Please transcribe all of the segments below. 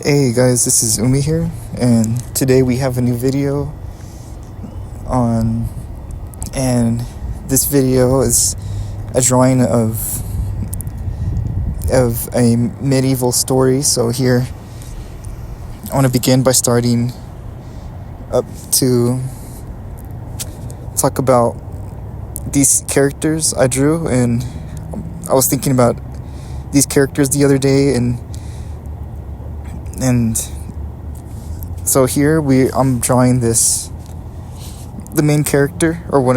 Hey guys, this is Umi here, and today we have a new video on, and this video is a drawing of a medieval story. So here, I want to begin by starting up to talk about these characters I drew, and I was thinking about these characters the other day, and so here I'm drawing the main character, or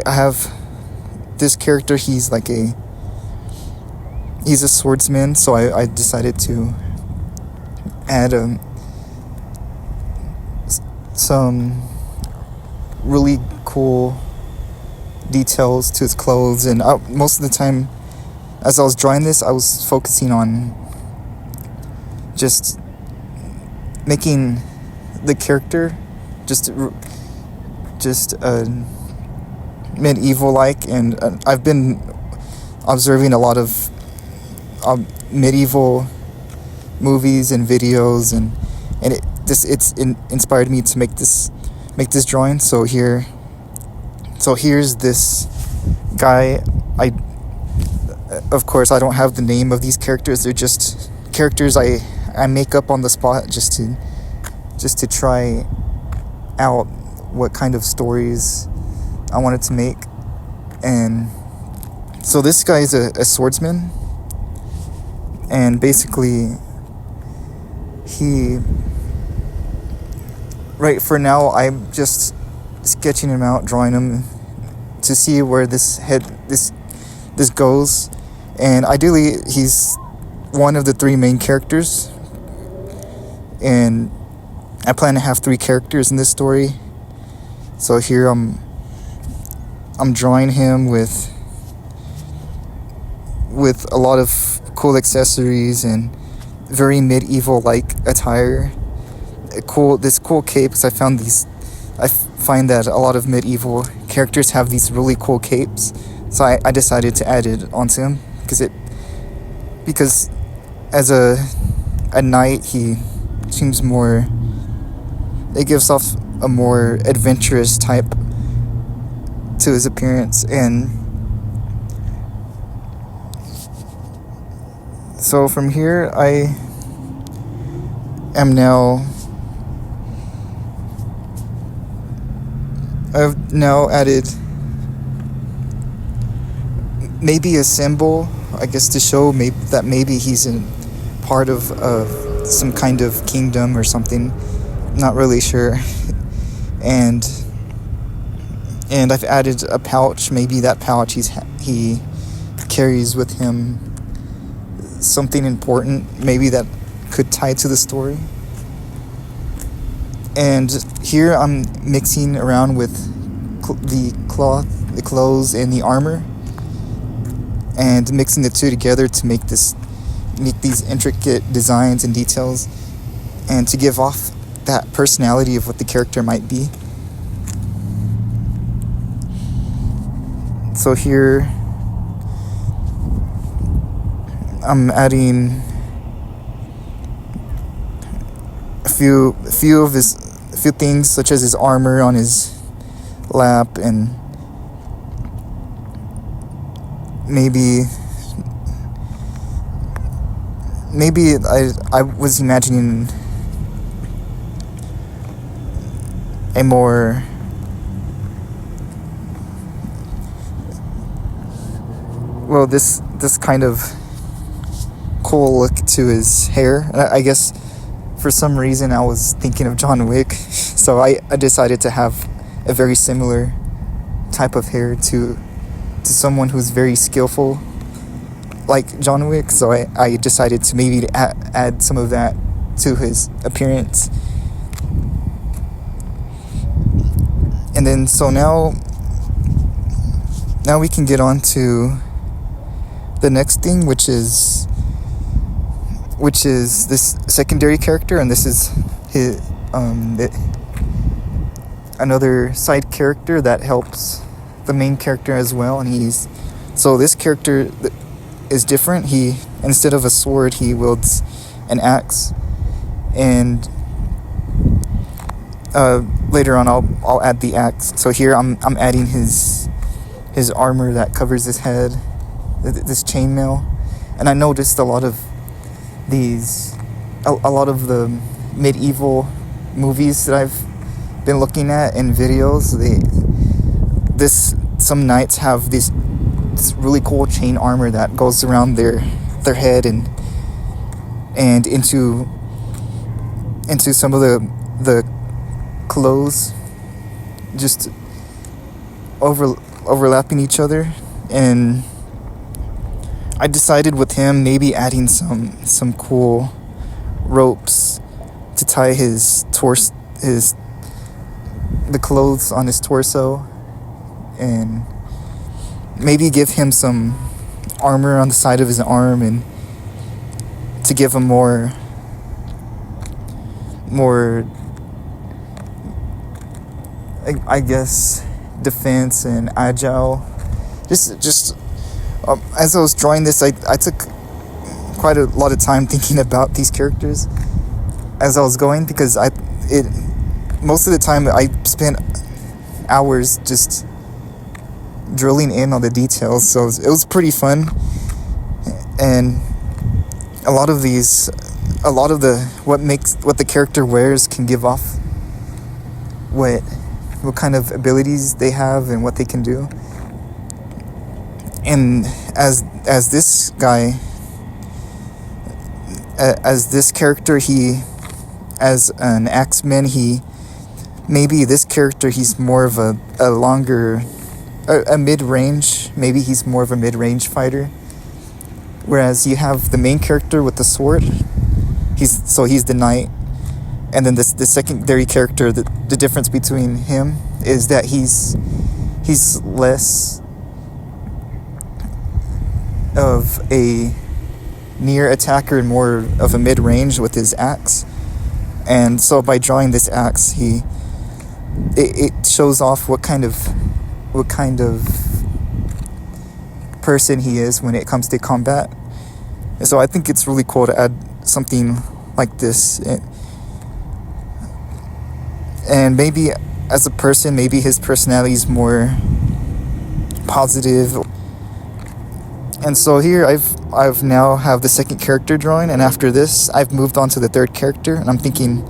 I have this character. He's a swordsman, so I decided to add some really cool details to his clothes, and most of the time as I was drawing this, I was focusing on just making the character just medieval like, and I've been observing a lot of medieval movies and videos, and it's inspired me to make this drawing. So here's this guy. Of course I don't have the name of these characters. They're just characters I make up on the spot just to try out what kind of stories I wanted to make. And so this guy is a swordsman, and basically right for now I'm just sketching him out, drawing him to see where this goes. And ideally he's one of the three main characters, and I plan to have 3 characters in this story. So here I'm drawing him with a lot of cool accessories and very medieval like attire. This cool cape, because I find that a lot of medieval characters have these really cool capes. So I decided to add it onto him because as a knight, he seems more. It gives off a more adventurous type to his appearance, and so from here I've now added maybe a symbol, I guess, to show that maybe he's in part of some kind of kingdom or something. Not really sure. And I've added a pouch. Maybe that pouch he carries with him something important, maybe that could tie to the story. And here I'm mixing around with the clothes, and the armor, and mixing the two together to make these intricate designs and details, and to give off that personality of what the character might be. So here I'm adding a few things, such as his armor on his lap, and maybe I was imagining a more this kind of cool look to his hair. I guess for some reason I was thinking of John Wick, so I decided to have a very similar type of hair to someone who's very skillful like John Wick. So I decided to maybe add some of that to his appearance. And then so now we can get on to the next thing, which is this secondary character, and this is his another side character that helps the main character as well. And so this character is different. He, instead of a sword, he wields an axe, and later on I'll add the axe. So here I'm adding his armor that covers his head, this chainmail. And I noticed a lot of the medieval movies that I've been looking at in videos. Some knights have this really cool chain armor that goes around their head and into some of the clothes, just overlapping each other. And I decided with him maybe adding some cool ropes to tie the clothes on his torso, and maybe give him some armor on the side of his arm, and to give him more I guess defense and agile. Just as I was drawing this, I took quite a lot of time thinking about these characters as I was going, because most of the time I spent hours just drilling in on the details. So it was pretty fun, and a lot of what the character wears can give off what kind of abilities they have and what they can do. And as this guy, as this character, as an axeman, this character, he's more of a mid-range. Maybe he's more of a mid-range fighter. Whereas you have the main character with the sword. He's the knight. And then the secondary character, the difference between him is that he's less of a near attacker and more of a mid-range with his axe. And so by drawing this axe, it shows off what kind of person he is when it comes to combat. And so I think it's really cool to add something like this. And maybe as a person, maybe his personality is more positive. And so here I've now have the second character drawing, and after this I've moved on to the third character, and I'm thinking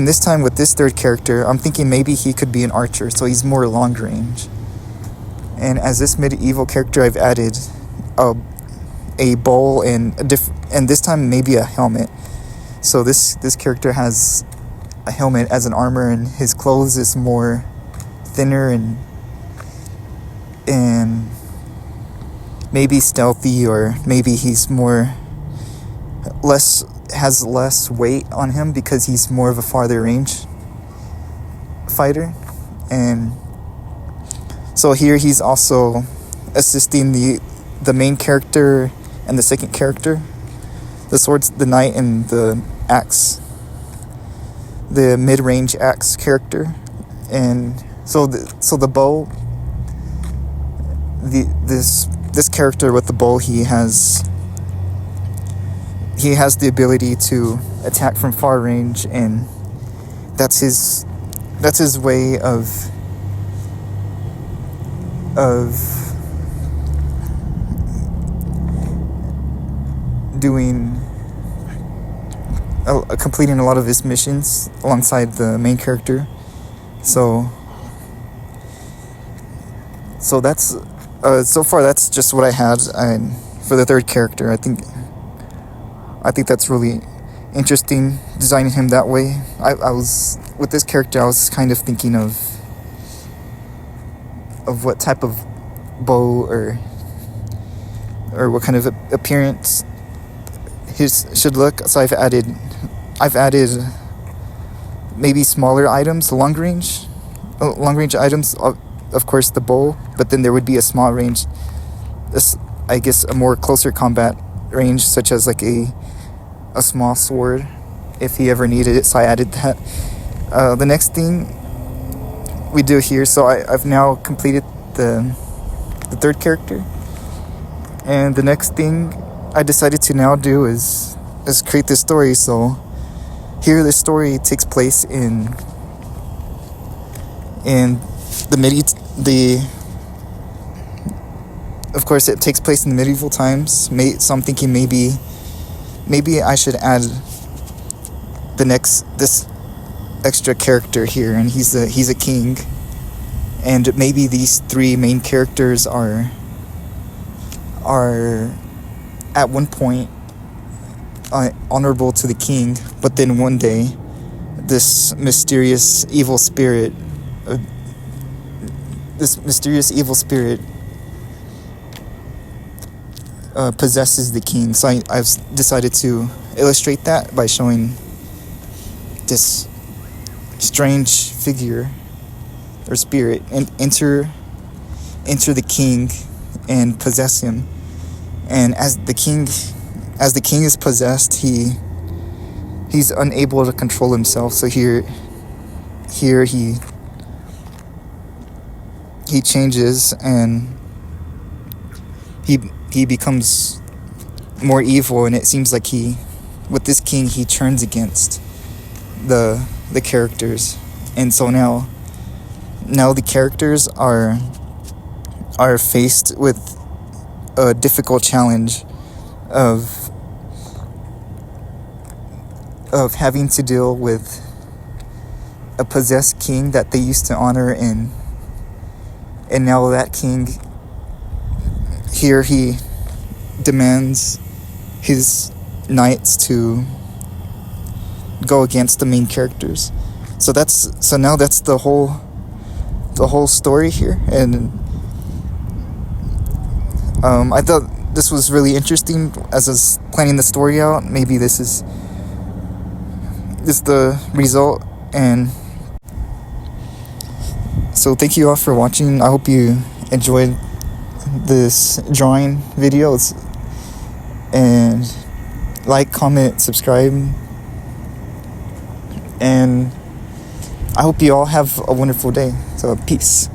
this time with this third character, I'm thinking maybe he could be an archer, so he's more long range. And as this medieval character, I've added a bowl and this time maybe a helmet. So this character has a helmet as an armor, and his clothes is more thinner and maybe stealthy, or maybe he's has less weight on him because he's more of a farther range fighter. And so here he's also assisting the main character and the second character, the knight and the axe, the mid-range axe character. And so the bow, this character with the bow, he has the ability to attack from far range, and that's his way of doing completing a lot of his missions alongside the main character. So that's so far that's just what I had for the third character. I think that's really interesting, designing him that way. I was with this character, I was kind of thinking of what type of bow or what kind of appearance his should look. So I've added maybe smaller items, long range items, of course the bow, but then there would be a small range, I guess a more closer combat range, such as like a small sword if he ever needed it. So I added that. The next thing we do here, so I've now completed the third character, and the next thing I decided to now do is create this story. So here, this story takes place in the of course it takes place in the medieval times. So I'm thinking maybe I should add this extra character here, and he's a king, and maybe these three main characters are at one point honorable to the king, but then one day this mysterious evil spirit possesses the king. So I've decided to illustrate that by showing this strange figure or spirit and enter the king and possess him. And as the king is possessed, he's unable to control himself. So here he changes, and he becomes more evil, and it seems like with this king, he turns against the characters. And so now the characters are faced with a difficult challenge of having to deal with a possessed king that they used to honor, and now that king here, he demands his knights to go against the main characters. So now that's the whole story here. And I thought this was really interesting as I was planning the story out. Maybe this is the result. And so thank you all for watching. I hope you enjoyed this drawing video. And like, comment, subscribe, and I hope you all have a wonderful day. So peace.